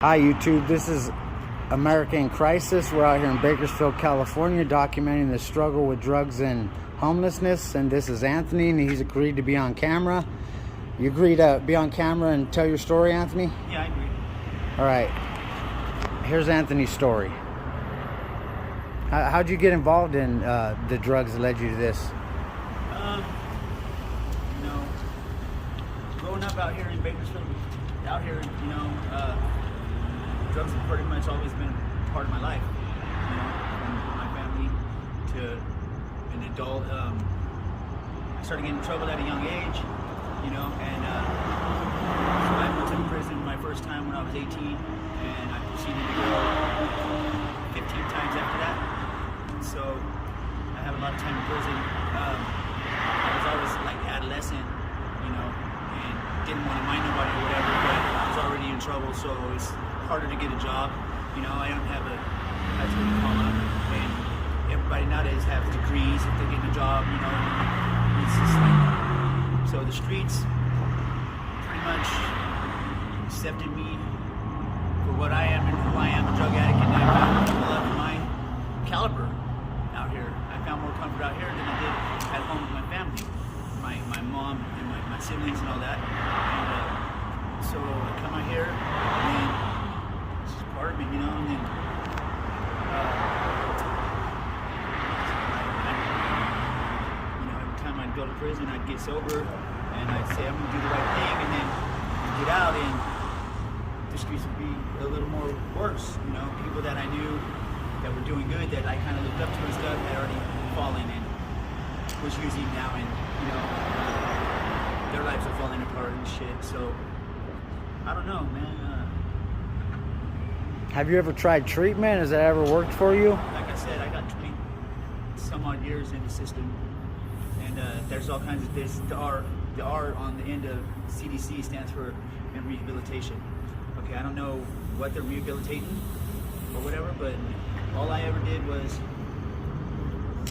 Hi YouTube, this is America in Crisis. We're out here in Bakersfield, California, documenting the struggle with drugs and homelessness. And this is Anthony, and he's agreed to be on camera. You agree to be on camera and tell your story, Anthony? Yeah, I agree. All right, here's Anthony's story. How'd you get involved in the drugs that led you to this? Growing up out here in Bakersfield, drugs have pretty much always been a part of my life. From my family to an adult. I started getting in trouble at a young age, and so I went to prison my first time when I was 18, and I proceeded to go 15 times after that. So I have a lot of time in prison. I was always like adolescent, and didn't want to mind nobody or whatever, but I was already in trouble, so it was harder to get a job. I don't have a high school diploma, and everybody nowadays has degrees if they're getting a job. It's just like, so the streets pretty much accepted me for what I am and who I am, a drug addict, and I found people of my caliber out here. I found more comfort out here than I did at home with my family, my mom and my siblings and all that. And so I come out here, and this is part of me, and then every time I'd go to prison, I'd get sober, and I'd say I'm gonna do the right thing, and then I'd get out, and the streets would be a little more worse. People that I knew that were doing good, that I kind of looked up to and stuff, had already fallen and was using now, and their lives are falling apart and shit. So I don't know, man. Have you ever tried treatment? Has that ever worked for you? Like I said, I got 20 some odd years in the system, and there's all kinds of the R on the end of CDC stands for in rehabilitation. Okay, I don't know what they're rehabilitating or whatever, but all I ever did was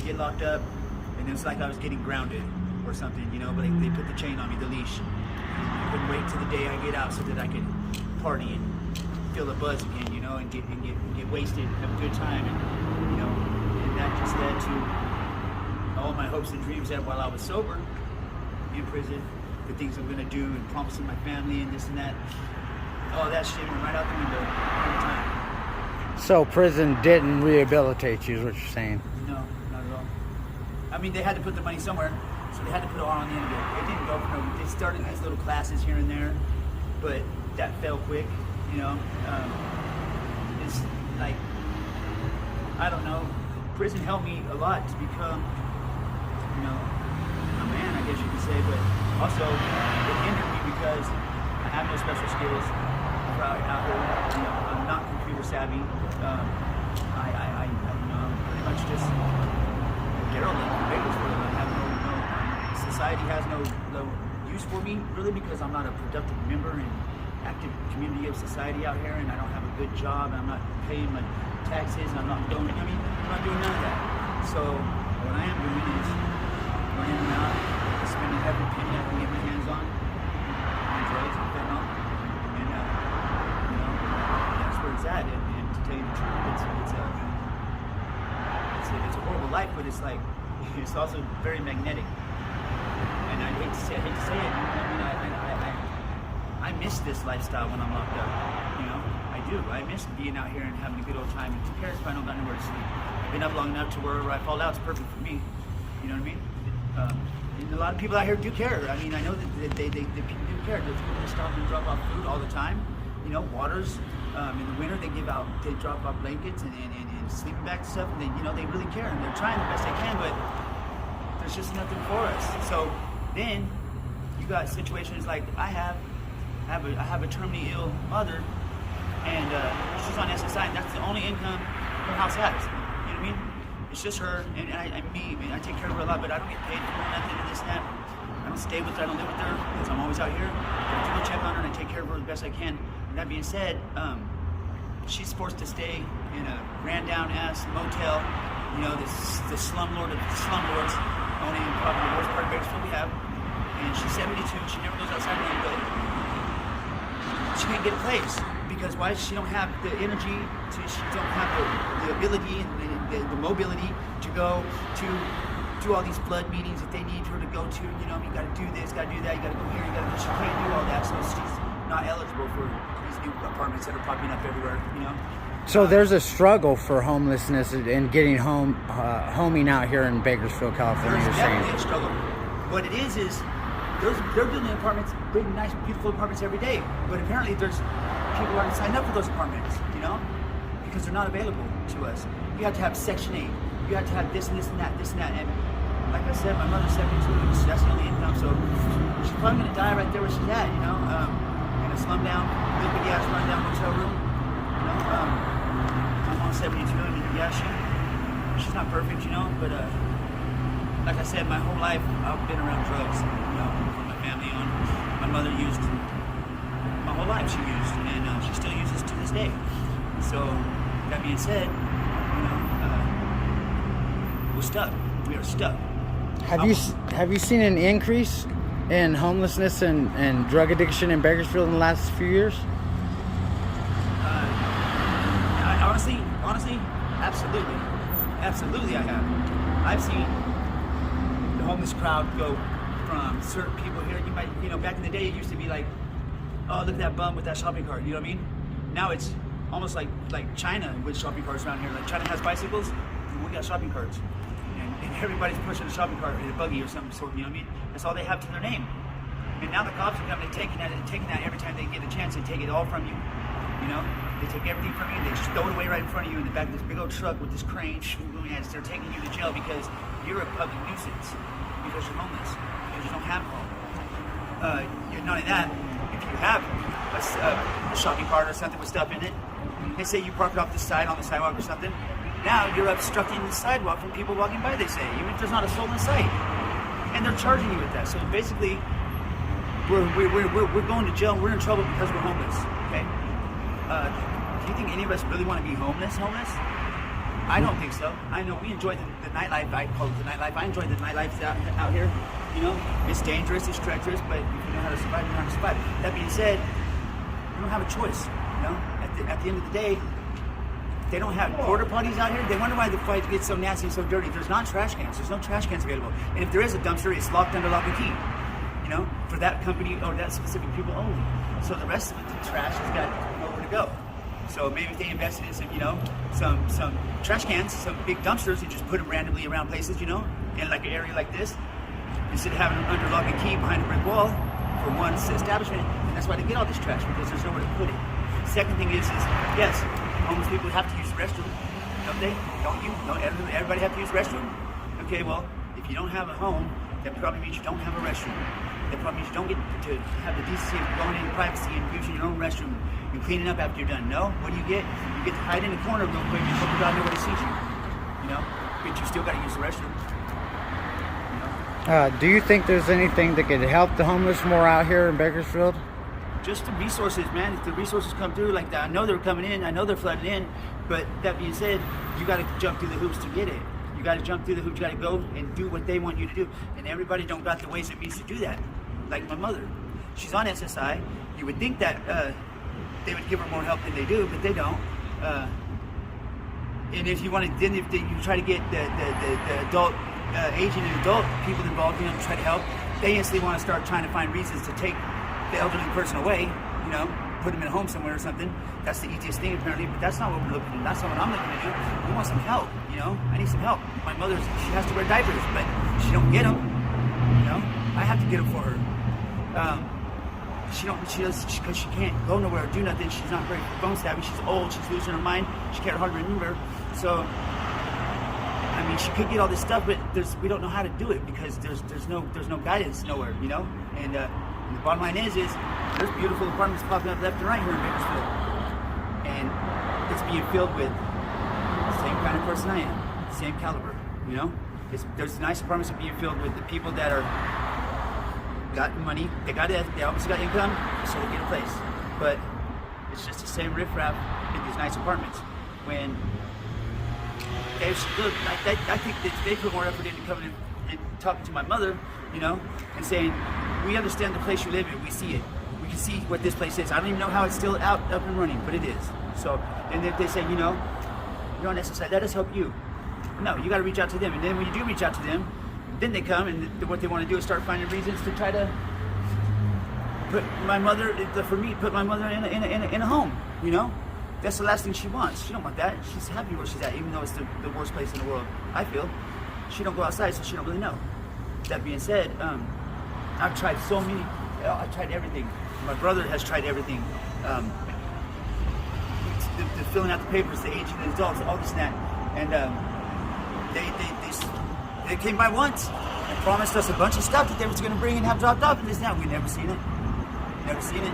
get locked up, and it was like I was getting grounded or something, but they put the chain on me, the leash. I couldn't wait till the day I get out so that I could party and feel the buzz again, and get wasted, have a good time, and that just led to all my hopes and dreams that while I was sober in prison, the things I'm gonna do and promising my family and this and that, all that shit went right out the window every time. So prison didn't rehabilitate you, is what you're saying? No, not at all. I mean, they had to put the money somewhere, so they had to put it all on the end of it. It didn't go for no. They started these little classes here and there, but that fell quick. It's like, I don't know. Prison helped me a lot to become, a man, I guess you could say. But also, it hindered me because I have no special skills out here. I'm not computer savvy. I'm pretty much just a derelict in Bakersfield. I have no society has no use for me, really, because I'm not a productive member and active community of society out here, and I don't have a good job, and I'm not paying my taxes, and I'm not doing none of that. So what I am doing is running around, spending every penny I can get my hands on drugs and fentanyl, and that's where it's at. And to tell you the truth, it's a horrible life, but it's like it's also very magnetic. And I hate to say it. I miss this lifestyle when I'm locked up. I do. I miss being out here and having a good old time. And who cares if I don't got nowhere to sleep? I've been up long enough to wherever I fall out, it's perfect for me. You know what I mean? And a lot of people out here do care. I mean, I know that they do care. There's people that stop and drop off food all the time. Waters. In the winter, they drop off blankets and sleeping bags and stuff. And they really care, and they're trying the best they can, but there's just nothing for us. So then you got situations like I have a terminally ill mother, and she's on SSI, and that's the only income her house has. You know what I mean? It's just her and me. I take care of her a lot, but I don't get paid for nothing and this and that. I don't stay with her. I don't live with her because I'm always out here. I do a check on her, and I take care of her the best I can. And that being said, she's forced to stay in a ran-down ass motel. The slumlord of slumlords, only probably the worst part of Bakersfield we have. And she's 72. She never goes outside of the neighborhood. She can't get a place. because why? She don't have the energy, she don't have the ability and the mobility to go to do all these flood meetings that they need her to go to. You know, you got to do this, got to do that, you got to go here, you got to. She can't do all that, so she's not eligible for these new apartments that are popping up everywhere. You know. So there's a struggle for homelessness and getting homing out here in Bakersfield, California. There's You're definitely saying. a struggle. What it is they're building apartments, big, nice, beautiful apartments every day. But apparently there's people aren't signed up for those apartments, you know, because they're not available to us. You have to have Section 8. You have to have this and this and that, this and that. And like I said, my mother's 72. So that's the only income. So she's probably gonna die right there where she's at, you know, in a slum down, big ass run down hotel room. You know, my mom's 72, and yeah, she's not perfect, you know, but like I said, my whole life I've been around drugs, you know, from my family on. My mother used, my whole life she used, and she still uses to this day. So, that being said, you know, we're stuck. We are stuck. Have you seen an increase in homelessness and drug addiction in Bakersfield in the last few years? Honestly, absolutely I have. I've seen the homeless crowd go from certain people here. You might, you know, back in the day it used to be like, oh, look at that bum with that shopping cart, you know what I mean? Now it's almost like China with shopping carts around here. Like China has bicycles, and we got shopping carts. And everybody's pushing a shopping cart in a buggy or some sort, you know what I mean? That's all they have to their name. And now the cops are coming and taking that every time they get a chance. They take it all from you. You know, they take everything from you and they just throw it away right in front of you in the back of this big old truck with this crane. And they're taking you to jail because you're a public nuisance, because you're homeless, because you don't have a home. Not only that, if you have a shopping cart or something with stuff in it, they say you park it off the side on the sidewalk or something. Now you're obstructing the sidewalk from people walking by. They say, even if there's not a soul in sight, and they're charging you with that. So basically, we're going to jail. We're in trouble because we're homeless. Okay. Do you think any of us really want to be homeless? I don't think so. I know we enjoy the nightlife. I call it the nightlife. I enjoy the nightlife out here. You know, it's dangerous, it's treacherous, but if you know how to survive, you know how to survive. That being said, you don't have a choice. You know, at the end of the day, they don't have porta potties out here. They wonder why the fight gets so nasty and so dirty. There's not trash cans. There's no trash cans available. And if there is a dumpster, it's locked under lock and key. You know, for that company or that specific people only. So the rest of it, the trash has got nowhere to go. So maybe if they invested in some, you know, some trash cans, some big dumpsters, and just put them randomly around places, you know, in like an area like this, instead of having them under lock and key behind a brick wall for one establishment. And that's why they get all this trash, because there's nowhere to put it. Second thing is yes, homeless people have to use the restroom, don't they? Don't you? Don't everybody have to use the restroom? Okay, well, if you don't have a home, that probably means you don't have a restroom. That probably means you don't get to have the decency of going in privacy and using your own restroom. You clean it up after you're done. No, what do you get? You get to hide in the corner real quick and hope God nobody sees you. You know, but you still got to use the restroom. You know? Do you think there's anything that could help the homeless more out here in Bakersfield? Just the resources, man. If the resources come through like that, I know they're coming in, I know they're flooding in, but that being said, you got to jump through the hoops to get it. You got to jump through the hoops, you got to go and do what they want you to do. And everybody don't got the ways and means to do that. Like my mother, she's on SSI. You would think that they would give her more help than they do, but they don't. And if you want to, then if you try to get the adult, aging and adult people involved, you know, to try to help, they instantly want to start trying to find reasons to take the elderly person away, you know, put them in a home somewhere or something. That's the easiest thing apparently, but that's not what we're looking to do. That's not what I'm looking to do. We want some help, you know. I need some help. My mother, she has to wear diapers, but she don't get them, you know. I have to get them for her. She does, because she can't go nowhere or do nothing. She's not very phone savvy. She's old. She's losing her mind. She can't hardly remember. So, I mean, she could get all this stuff, but we don't know how to do it because there's no guidance nowhere, you know. And the bottom line is there's beautiful apartments popping up left and right here in Bakersfield, and it's being filled with the same kind of person I am, same caliber, you know. There's nice apartments being filled with the people that are got money, they obviously got income, so they get a place. But it's just the same riffraff in these nice apartments. When they look, I think that they put more effort into coming and talking to my mother, you know, and saying, we understand the place you live in, we see it. We can see what this place is. I don't even know how it's still up and running, but it is. So, and if they say, you know, you're on SSI, let us help you. No, you got to reach out to them. And then when you do reach out to them, then they come, and what they want to do is start finding reasons to try to put my mother, put my mother in a home, you know? That's the last thing she wants. She don't want that. She's happy where she's at, even though it's the worst place in the world, I feel. She don't go outside, so she don't really know. That being said, I've tried so many, I've tried everything. My brother has tried everything. The filling out the papers, the aging the adults, all this and that. And they came by once and promised us a bunch of stuff that they was going to bring and have dropped off and this and that. We never seen it. Never seen it.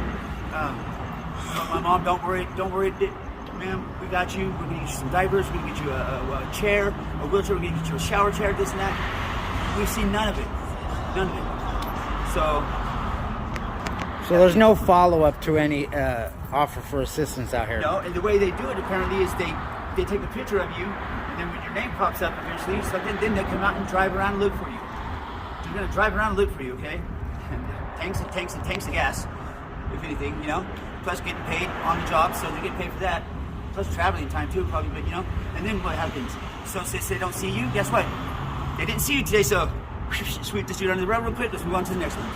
My mom, don't worry, ma'am, we got you. We're going to get you some diapers. We're going to get you a chair, a wheelchair. We're going to get you a shower chair, this and that. We've seen none of it. None of it. So there's no follow-up to any offer for assistance out here? No, and the way they do it apparently is they take a picture of you, and then when your name pops up eventually, so then they come out and drive around and look for you. They're going to drive around and look for you, okay? And tanks of gas, if anything, you know? Plus getting paid on the job, so they're getting paid for that. Plus traveling time too, probably, but you know? And then what happens? So since they don't see you, guess what? They didn't see you today, so sweep this dude under the rug real quick, let's move on to the next one.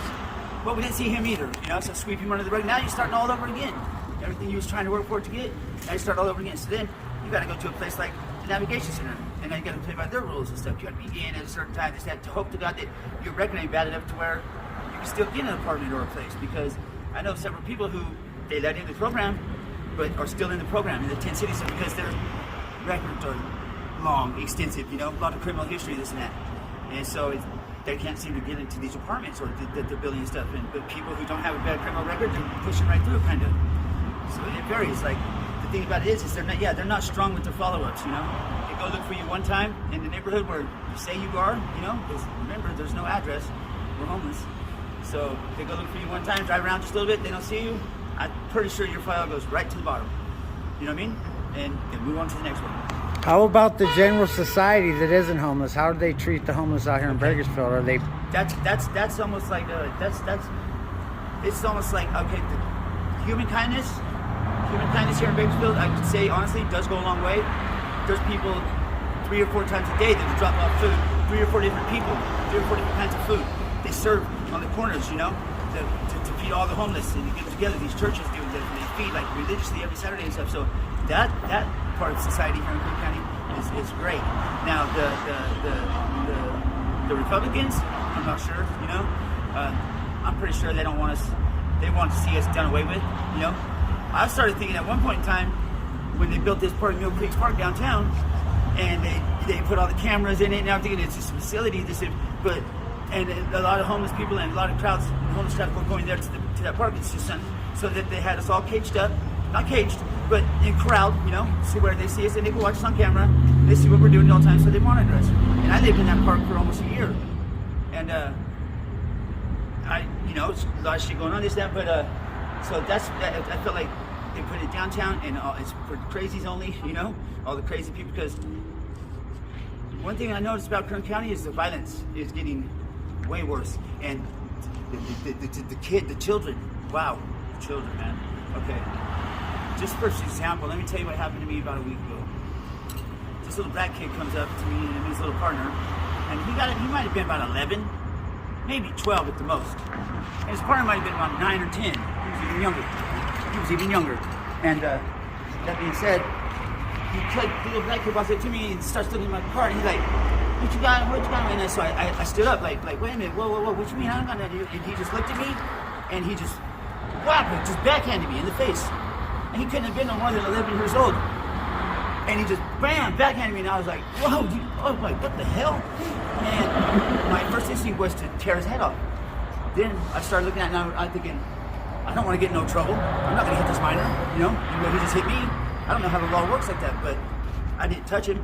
Well, we didn't see him either, you know, so sweep him under the rug. Now you're starting all over again. Everything you was trying to work for to get, now you start all over again. So then you got to go to a place like the Navigation Center, and now you got to play by their rules and stuff. You got to be in at a certain time, this, that, to hope to God that your record ain't bad enough to where you can still get an apartment or a place. Because I know several people who they let in the program, but are still in the program in the 10 cities because their records are long, extensive, you know, a lot of criminal history, this and that. And so they can't seem to get into these apartments or that they're building and stuff. But people who don't have a bad criminal record, they're pushing right through, kind of. So it varies. Like, the thing about it is they're not strong with their follow-ups, you know? They go look for you one time in the neighborhood where you say you are, you know? Because remember, there's no address. We're homeless. So they go look for you one time, drive around just a little bit, they don't see you. I'm pretty sure your file goes right to the bottom. You know what I mean? And then move on to the next one. How about the general society that isn't homeless? How do they treat the homeless out here in Bakersfield? Are they? That's almost like it's almost like, okay, the human kindness here in Bakersfield, I could say honestly, does go a long way. There's people 3 or 4 times a day that will drop off food. 3 or 4 different people, 3 or 4 different kinds of food. They serve on the corners, you know, to feed all the homeless, and you get together. These churches do that. They feed like religiously every Saturday and stuff. So that part of society here in Cook County is great. Now the Republicans, I'm not sure, you know. I'm pretty sure they don't want us. They want to see us done away with, you know. I started thinking at one point in time when they built this part of Mill Creek Park downtown, and they put all the cameras in it. Now I'm thinking it's just a facility. And a lot of homeless people and a lot of crowds, homeless crowds were going there to that park. It's just so that they had us all caged up, not caged, but in corralled, you know, see where they see us and they can watch us on camera. They see what we're doing all the time, so they monitor us. And I lived in that park for almost a year, and you know, it's a lot of shit going on, this, that, but so I felt like they put it downtown, and it's for crazies only, you know, all the crazy people. Because one thing I noticed about Kern County is the violence is getting way worse, and the children, wow, children, man. Okay, just for example, let me tell you what happened to me about a week ago. This little black kid comes up to me and his little partner, and he might have been about 11, maybe 12 at the most, and his partner might have been about 9 or 10. He was even younger. And that being said, the little black kid walks up to me and starts looking at my car, and he's like, what you got? And so I stood up, like, wait a minute, whoa, what you mean? I don't got nothing. And he just looked at me, and he just backhanded me in the face. And he couldn't have been no more than 11 years old. And he just, bam, backhanded me, and I was like, whoa, what the hell? And my first instinct was to tear his head off. Then I started looking at it, and I'm thinking, I don't want to get in no trouble. I'm not going to hit this minor, you know? Even though he just hit me. I don't know how the law works like that, but I didn't touch him.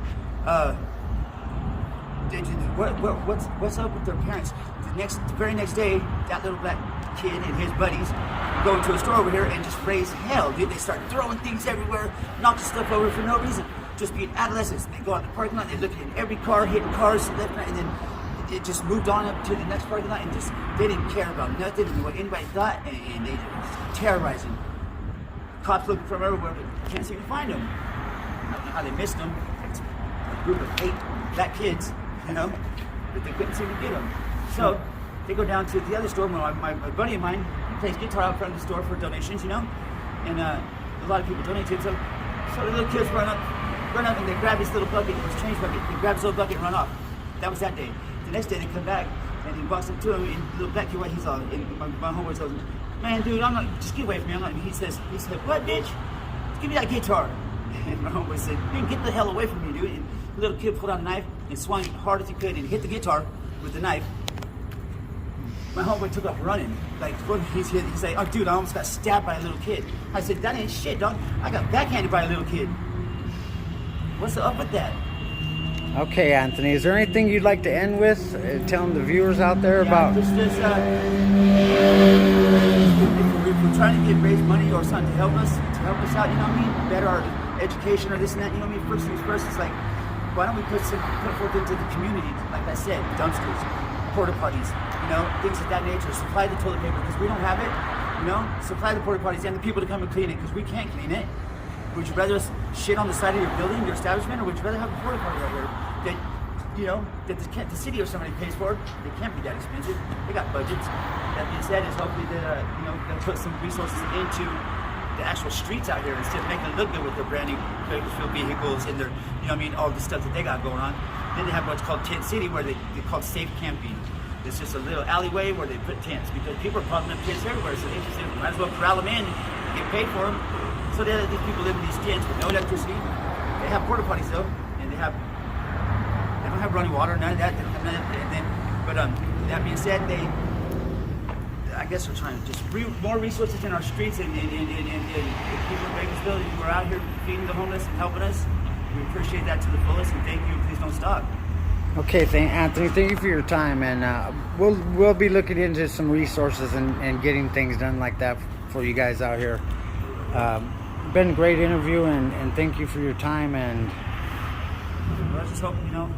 What's up with their parents? The very next day, that little black kid and his buddies go into a store over here and just raise hell, dude. They start throwing things everywhere, knocking stuff over for no reason, just being adolescents. They go out in the parking lot, they look in every car, hitting cars left, right, and then it just moved on up to the next parking lot and just they didn't care about nothing and what anybody thought, and they just terrorizing. Cops looking from everywhere, but can't seem to find them. I don't know how they missed them. It's a group of 8 black kids, you know, but they couldn't seem to get them. So they go down to the other store. My buddy of mine, he plays guitar out front of the store for donations, you know, and a lot of people donate to it. So the little kids run up and they grab his little bucket, his change bucket. They grab his little bucket and run off. That was that day. The next day they come back and he walks up to him and the little black kid, he's all, and my homeboy tells him, man, dude, I'm not, just get away from me. I'm not, he said, what, bitch? Just give me that guitar. And my homeboy said, man, get the hell away from me, dude. And the little kid pulled out a knife and swung as hard as he could and hit the guitar with the knife. My homeboy took off running. Like, he's like, oh, dude, I almost got stabbed by a little kid. I said, that ain't shit, dog. I got backhanded by a little kid. What's up with that? Okay, Anthony, is there anything you'd like to end with? Telling the viewers out there about... If we're trying to raise money or something to help us out, you know what I mean? Better our education or this and that, you know what I mean? First things first, it's like, why don't we put forth into the community, like I said, dumpsters, porta potties, you know, things of that nature. Supply the toilet paper because we don't have it, you know? Supply the porta potties and the people to come and clean it because we can't clean it. Would you rather shit on the side of your building, your establishment, or would you rather have a porta potty right here that, you know, that the city or somebody pays for? They can't be that expensive. They got budgets. That being said, is hopefully that you know, they'll put some resources into the actual streets out here instead of making it look good with their brand new Bakersfield vehicles and their, you know what I mean, all the stuff that they got going on. Then they have what's called Tent City, where they call safe camping. It's just a little alleyway where they put tents because people are popping up tents everywhere, so they just might as well corral them in, get paid for them. So these people live in these tents with no electricity. They have porta potties though, and they don't have running water, none of that. They don't have none of that. And then, but that being said, I guess we're trying to just more resources in our streets and people in Bakersfield who are out here feeding the homeless and helping us. We appreciate that to the fullest, and thank you. Please don't stop. Okay, Anthony, thank you for your time, and we'll be looking into some resources and getting things done like that for you guys out here. Been a great interview, and thank you for your time. And well, I just hope, you know,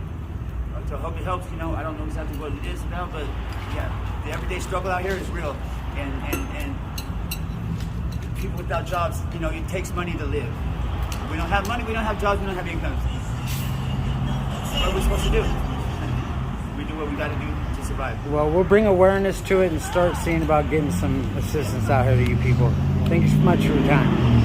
I hope it helps. You know, I don't know exactly what it is now, but yeah, the everyday struggle out here is real, and people without jobs, you know, it takes money to live. We don't have money, we don't have jobs, we don't have incomes. What are we supposed to do? We do what we got to do to survive. Well, we'll bring awareness to it and start seeing about getting some assistance out here to you people. Thank you so much for your time.